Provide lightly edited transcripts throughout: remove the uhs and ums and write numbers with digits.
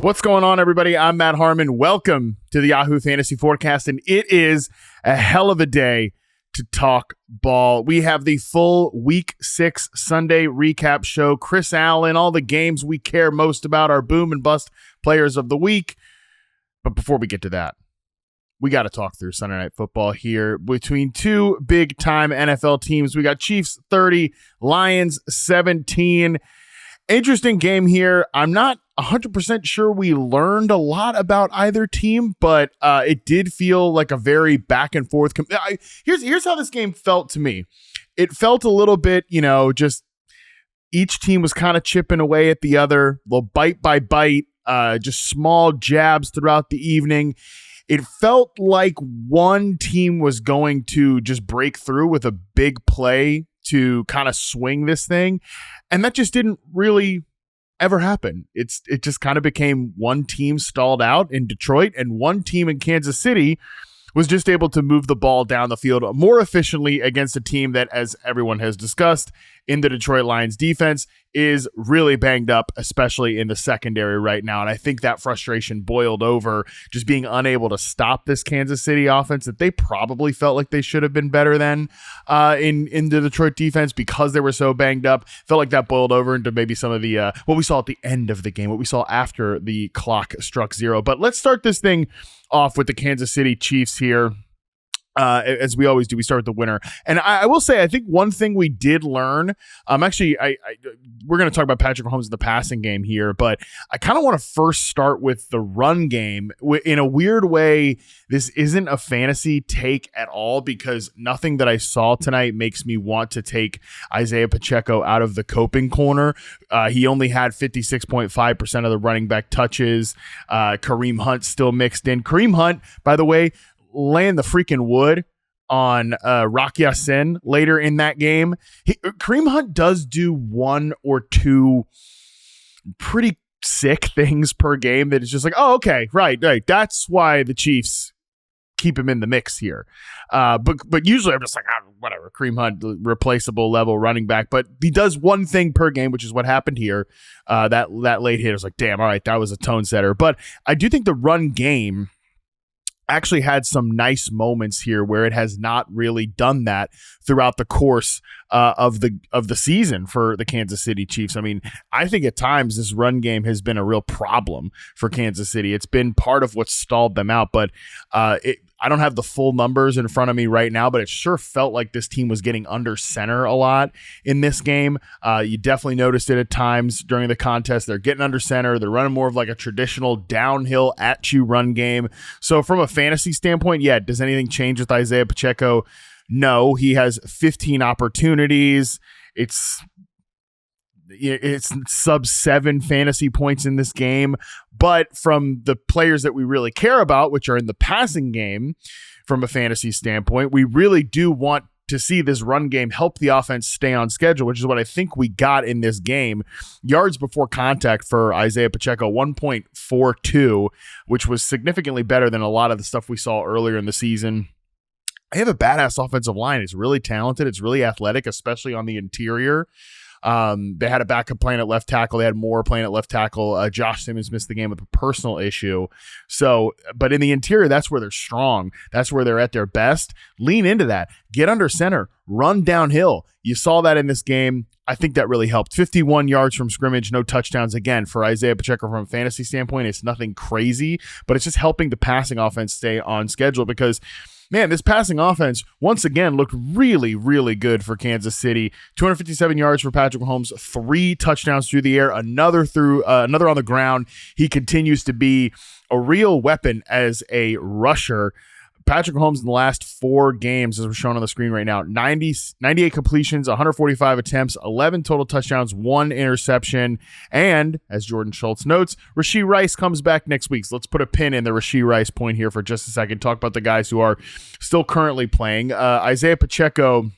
What's going on, everybody? I'm Matt Harmon. Welcome to the Yahoo Fantasy Forecast, and it is a hell of a day to talk ball. We have the full Week 6 Sunday recap show. Chris Allen, all the games we care most about, our boom and bust players of the week. But before we get to that, we got to talk through Sunday Night Football here between two big-time NFL teams. We got Chiefs 30, Lions 17. Interesting game here. I'm not 100% sure we learned a lot about either team, but it did feel like a very back and forth. Here's how this game felt to me. It felt a little bit, just each team was kind of chipping away at the other, little bite by bite, just small jabs throughout the evening. It felt like one team was going to just break through with a big play to kind of swing this thing. And that just didn't really ever happen. It just kind of became one team stalled out in Detroit and one team in Kansas City was just able to move the ball down the field more efficiently against a team that, as everyone has discussed, in the Detroit Lions defense is really banged up, especially in the secondary right now. And I think that frustration boiled over just being unable to stop this Kansas City offense that they probably felt like they should have been better than in the Detroit defense because they were so banged up. Felt like that boiled over into maybe some of the what we saw at the end of the game, what we saw after the clock struck zero. But let's start this thing off with the Kansas City Chiefs here. As we always do, we start with the winner. And I will say, I think one thing we did learn, we're going to talk about Patrick Mahomes in the passing game here, but I kind of want to first start with the run game. In a weird way, this isn't a fantasy take at all because nothing that I saw tonight makes me want to take Isaiah Pacheco out of the coping corner. He only had 56.5% of the running back touches. Kareem Hunt still mixed in. Kareem Hunt, by the way, laying the freaking wood on Rock Ya-Sin later in that game. Kareem Hunt does do one or two pretty sick things per game that is just like, oh, okay, right. That's why the Chiefs keep him in the mix here. But usually I'm just like, whatever, Kareem Hunt, replaceable level running back. But he does one thing per game, which is what happened here. That late hit was like, damn, all right, that was a tone setter. But I do think the run game actually had some nice moments here where it has not really done that throughout the course of the season for the Kansas City Chiefs. I mean, I think at times this run game has been a real problem for Kansas City. It's been part of what stalled them out, but I don't have the full numbers in front of me right now, but it sure felt like this team was getting under center a lot in this game. You definitely noticed it at times during the contest. They're getting under center. They're running more of like a traditional downhill at you run game. So from a fantasy standpoint, yeah, does anything change with Isaiah Pacheco? No, he has 15 opportunities. It's sub 7 fantasy points in this game. But from the players that we really care about, which are in the passing game from a fantasy standpoint, we really do want to see this run game help the offense stay on schedule, which is what I think we got in this game. Yards before contact for Isaiah Pacheco, 1.42, which was significantly better than a lot of the stuff we saw earlier in the season. They have a badass offensive line. It's really talented. It's really athletic, especially on the interior. They had a backup playing at left tackle. They had Moore playing at left tackle. Josh Simmons missed the game with a personal issue. So, but in the interior, that's where they're strong. That's where they're at their best. Lean into that. Get under center. Run downhill. You saw that in this game. I think that really helped. 51 yards from scrimmage, no touchdowns. Again, for Isaiah Pacheco from a fantasy standpoint, it's nothing crazy, but it's just helping the passing offense stay on schedule because, man, this passing offense, once again, looked really, really good for Kansas City. 257 yards for Patrick Mahomes, 3 touchdowns through the air, another on the ground. He continues to be a real weapon as a rusher. Patrick Mahomes in the last 4 games, as we're shown on the screen right now, 98 completions, 145 attempts, 11 total touchdowns, 1 interception. And, as Jordan Schultz notes, Rashee Rice comes back next week. So let's put a pin in the Rashee Rice point here for just a second. Talk about the guys who are still currently playing. Isaiah Pacheco,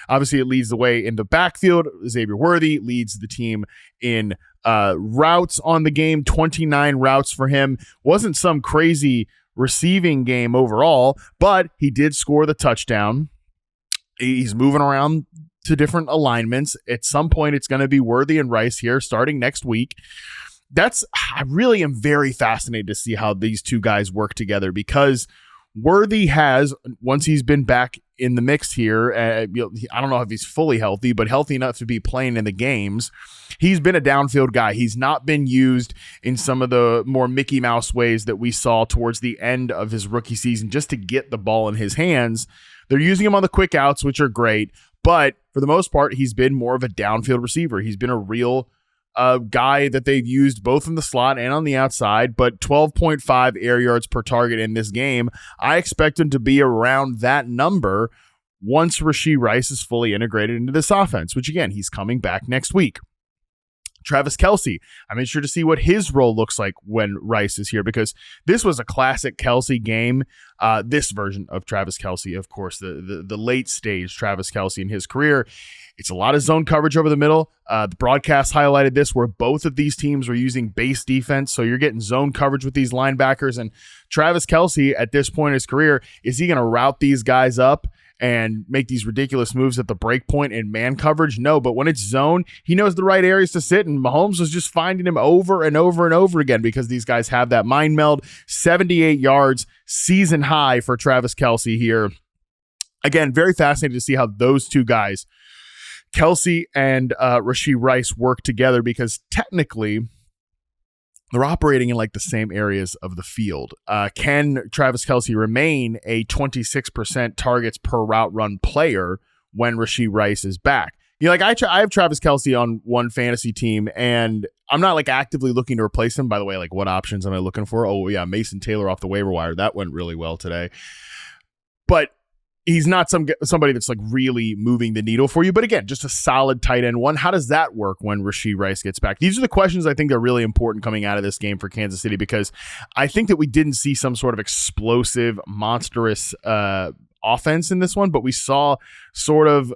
obviously, it leads the way in the backfield. Xavier Worthy leads the team in routes on the game, 29 routes for him. Wasn't some crazy receiving game overall, but he did score the touchdown. He's moving around to different alignments. At some point, it's going to be Worthy and Rice here starting next week. I really am very fascinated to see how these two guys work together, because Worthy has, once he's been back in the mix here, I don't know if he's fully healthy, but healthy enough to be playing in the games. He's been a downfield guy. He's not been used in some of the more Mickey Mouse ways that we saw towards the end of his rookie season just to get the ball in his hands. They're using him on the quick outs, which are great, but for the most part, he's been more of a downfield receiver. He's been a real guy that they've used both in the slot and on the outside, but 12.5 air yards per target in this game. I expect him to be around that number once Rashee Rice is fully integrated into this offense, which again, he's coming back next week. Travis Kelce, I'm interested to see what his role looks like when Rice is here, because this was a classic Kelce game. This version of Travis Kelce, of course, the late stage Travis Kelce in his career. It's a lot of zone coverage over the middle. The broadcast highlighted this, where both of these teams were using base defense, so you're getting zone coverage with these linebackers. And Travis Kelce, at this point in his career, is he going to route these guys up and make these ridiculous moves at the break point in man coverage? No, but when it's zone, he knows the right areas to sit, and Mahomes was just finding him over and over and over again because these guys have that mind meld. 78 yards, season high for Travis Kelce here. Again, very fascinating to see how those two guys, Kelce and Rashee Rice, work together, because technically they're operating in like the same areas of the field. Can Travis Kelce remain a 26% targets per route run player when Rashee Rice is back? You know, like I have Travis Kelce on one fantasy team, and I'm not like actively looking to replace him. By the way, like, what options am I looking for? Oh yeah, Mason Taylor off the waiver wire. That went really well today. But he's not somebody that's like really moving the needle for you. But again, just a solid tight end one. How does that work when Rashee Rice gets back? These are the questions I think are really important coming out of this game for Kansas City, because I think that we didn't see some sort of explosive, monstrous offense in this one, but we saw sort of,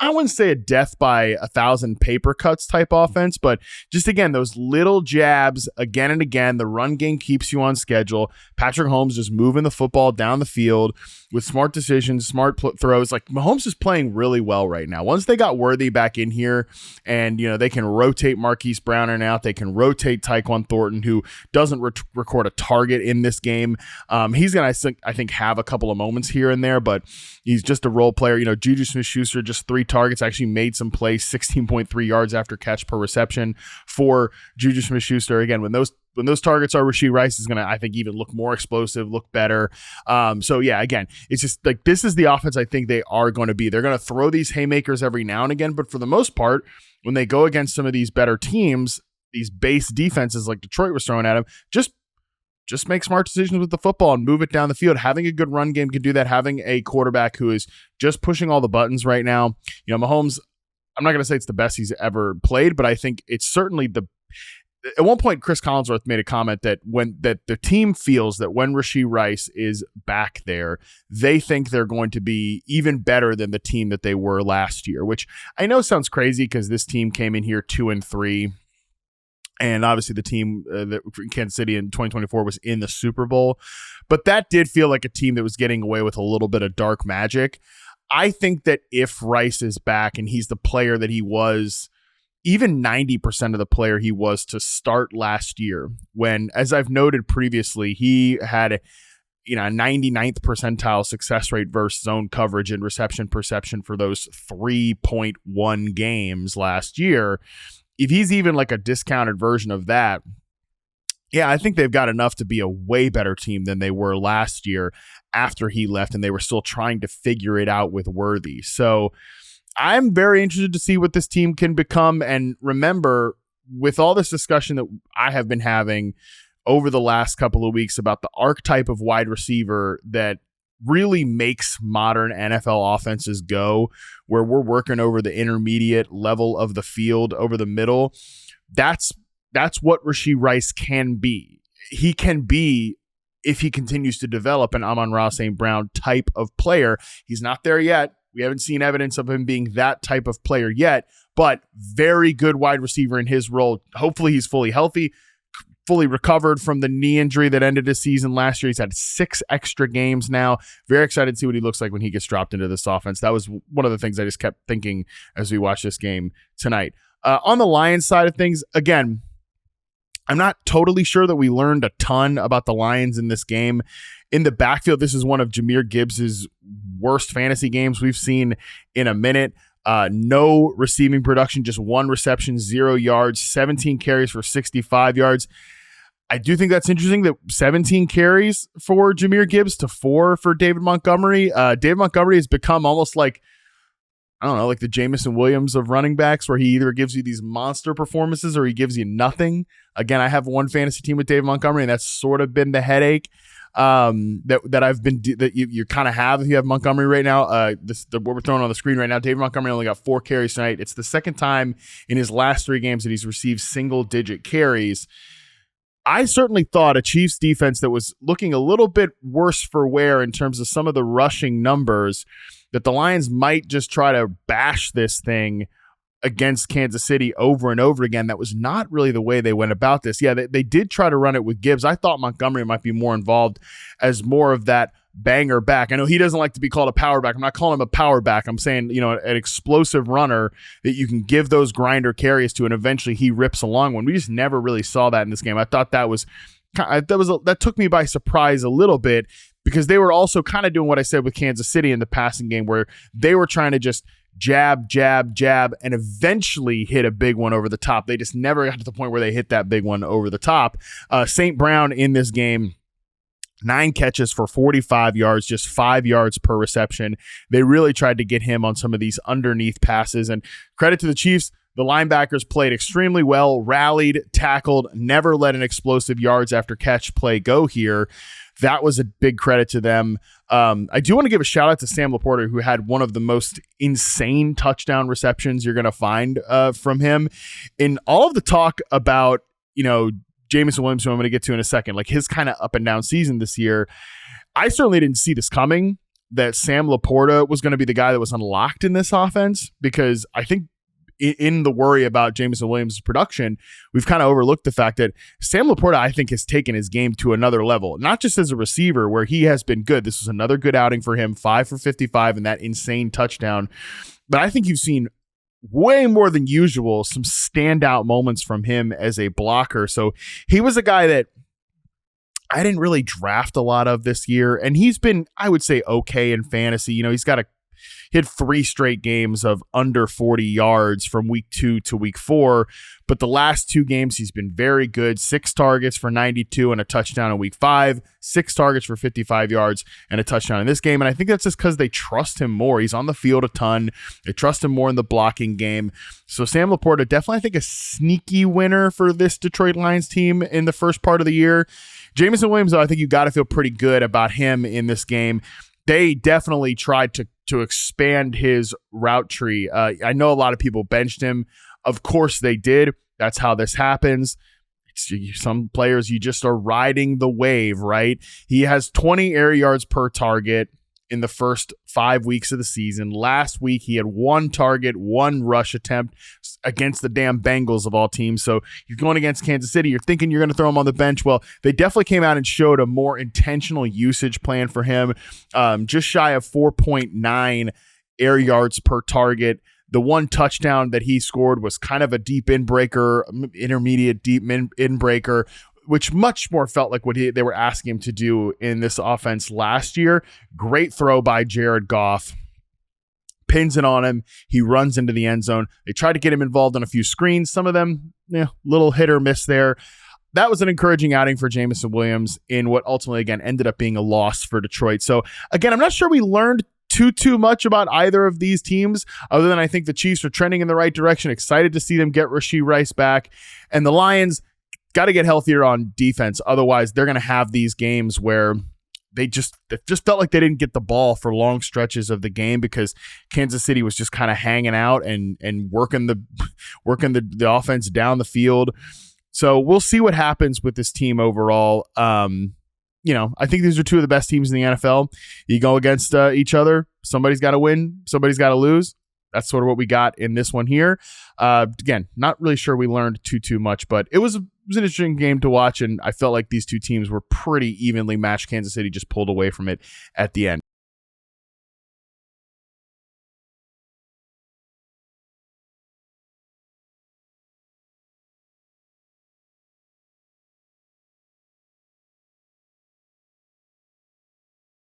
I wouldn't say a death by 1,000 paper cuts type offense, but just, again, those little jabs again and again. The run game keeps you on schedule. Patrick Mahomes just moving the football down the field with smart decisions, smart throws. Like, Mahomes is playing really well right now. Once they got Worthy back in here, and they can rotate Marquise Brown in and out, they can rotate Tyquan Thornton, who doesn't record a target in this game. He's gonna, I think, have a couple of moments here and there, but he's just a role player. Juju Smith-Schuster, just 3 targets, actually made some plays, 16.3 yards after catch per reception for Juju Smith-Schuster. Again, when those targets are, Rashee Rice is going to, I think, even look more explosive, look better. So yeah, again, it's just like, this is the offense I think they are going to be. They're going to throw these haymakers every now and again, but for the most part, when they go against some of these better teams, these base defenses like Detroit was throwing at them, just make smart decisions with the football and move it down the field. Having a good run game can do that. Having a quarterback who is just pushing all the buttons right now. Mahomes, I'm not going to say it's the best he's ever played, but I think it's certainly at one point, Chris Collinsworth made a comment that the team feels that when Rashee Rice is back there, they think they're going to be even better than the team that they were last year, which I know sounds crazy because this team came in here 2-3. And obviously the team that Kansas City in 2024 was in the Super Bowl. But that did feel like a team that was getting away with a little bit of dark magic. I think that if Rice is back and he's the player that he was, even 90% of the player he was to start last year, when, as I've noted previously, he had a 99th percentile success rate versus zone coverage and reception perception for those 3.1 games last year. If he's even like a discounted version of that, yeah, I think they've got enough to be a way better team than they were last year after he left, and they were still trying to figure it out with Worthy. So I'm very interested to see what this team can become. And remember, with all this discussion that I have been having over the last couple of weeks about the archetype of wide receiver that really makes modern NFL offenses go, where we're working over the intermediate level of the field, over the middle, that's what Rashee Rice can be. He can be, if he continues to develop, an Amon-Ra St. Brown type of player. He's not there yet. We haven't seen evidence of him being that type of player yet, but very good wide receiver in his role. Hopefully he's fully healthy, fully recovered from the knee injury that ended his season last year. He's had 6 extra games now. Very excited to see what he looks like when he gets dropped into this offense. That was one of the things I just kept thinking as we watched this game tonight. On the Lions side of things, again, I'm not totally sure that we learned a ton about the Lions in this game. In the backfield, this is one of Jahmyr Gibbs' worst fantasy games we've seen in a minute. No receiving production, just 1 reception, 0 yards, 17 carries for 65 yards. I do think that's interesting that 17 carries for Jahmyr Gibbs to 4 for David Montgomery. David Montgomery has become almost like, I don't know, like the Jameson Williams of running backs, where he either gives you these monster performances or he gives you nothing. Again, I have one fantasy team with David Montgomery, and that's sort of been the headache that you kind of have if you have Montgomery right now. What we're throwing on the screen right now, David Montgomery only got 4 carries tonight. It's the second time in his last 3 games that he's received single-digit carries. I certainly thought a Chiefs defense that was looking a little bit worse for wear in terms of some of the rushing numbers, that the Lions might just try to bash this thing against Kansas City over and over again. That was not really the way they went about this. Yeah, they did try to run it with Gibbs. I thought Montgomery might be more involved as more of that banger back. I know he doesn't like to be called a power back. I'm not calling him a power back. I'm saying, an explosive runner that you can give those grinder carries to, and eventually he rips a long one. We just never really saw that in this game. I thought that took me by surprise a little bit, because they were also kind of doing what I said with Kansas City in the passing game, where they were trying to just jab, and eventually hit a big one over the top. They just never got to the point where they hit that big one over the top. St. Brown in this game, 9 catches for 45 yards, just 5 yards per reception. They really tried to get him on some of these underneath passes. And credit to the Chiefs, the linebackers played extremely well, rallied, tackled, never let an explosive yards after catch play go here. That was a big credit to them. I do want to give a shout out to Sam Laporta, who had one of the most insane touchdown receptions you're going to find from him. In all of the talk about, Jameson Williams, who I'm going to get to in a second, like his kind of up and down season this year, I certainly didn't see this coming, that Sam Laporta was going to be the guy that was unlocked in this offense, because I think in the worry about Jameson Williams' production, we've kind of overlooked the fact that Sam Laporta, I think, has taken his game to another level, not just as a receiver where he has been good. This was another good outing for him, 5 for 55 and that insane touchdown. But I think you've seen way more than usual some standout moments from him as a blocker. So he was a guy that I didn't really draft a lot of this year, and he's been, I would say, okay in fantasy. He had 3 straight games of under 40 yards from week 2 to week 4, but the last 2 games he's been very good. 6 targets for 92 and a touchdown in week 5, 6 targets for 55 yards and a touchdown in this game. And I think that's just because they trust him more. He's on the field a ton. They trust him more in the blocking game. So Sam Laporta, definitely, I think, a sneaky winner for this Detroit Lions team in the first part of the year. Jameson Williams, though, I think you got to feel pretty good about him in this game. They definitely tried to expand his route tree. I know a lot of people benched him. Of course they did. That's how this happens. Some players, you just are riding the wave, right? He has 20 air yards per target in the first 5 weeks of the season. Last week, he had 1 target, 1 rush attempt against the damn Bengals of all teams. So you're going against Kansas City. You're thinking you're going to throw him on the bench. Well, they definitely came out and showed a more intentional usage plan for him. Just shy of 4.9 air yards per target. The 1 touchdown that he scored was kind of a deep in-breaker, intermediate deep in-breaker, which much more felt like what they were asking him to do in this offense last year. Great throw by Jared Goff. Pins it on him. He runs into the end zone. They tried to get him involved on a few screens. Some of them, little hit or miss there. That was an encouraging outing for Jameson Williams in what ultimately, again, ended up being a loss for Detroit. So, again, I'm not sure we learned too much about either of these teams, other than I think the Chiefs are trending in the right direction. Excited to see them get Rashee Rice back. And the Lions got to get healthier on defense. Otherwise, they're going to have these games where it just felt like they didn't get the ball for long stretches of the game because Kansas City was just kind of hanging out and working the offense down the field. So we'll see what happens with this team overall. I think these are 2 of the best teams in the NFL. You go against each other. Somebody's got to win. Somebody's got to lose. That's sort of what we got in this one here. Again, not really sure we learned too much, but it was an interesting game to watch, and I felt like these 2 teams were pretty evenly matched. Kansas City just pulled away from it at the end.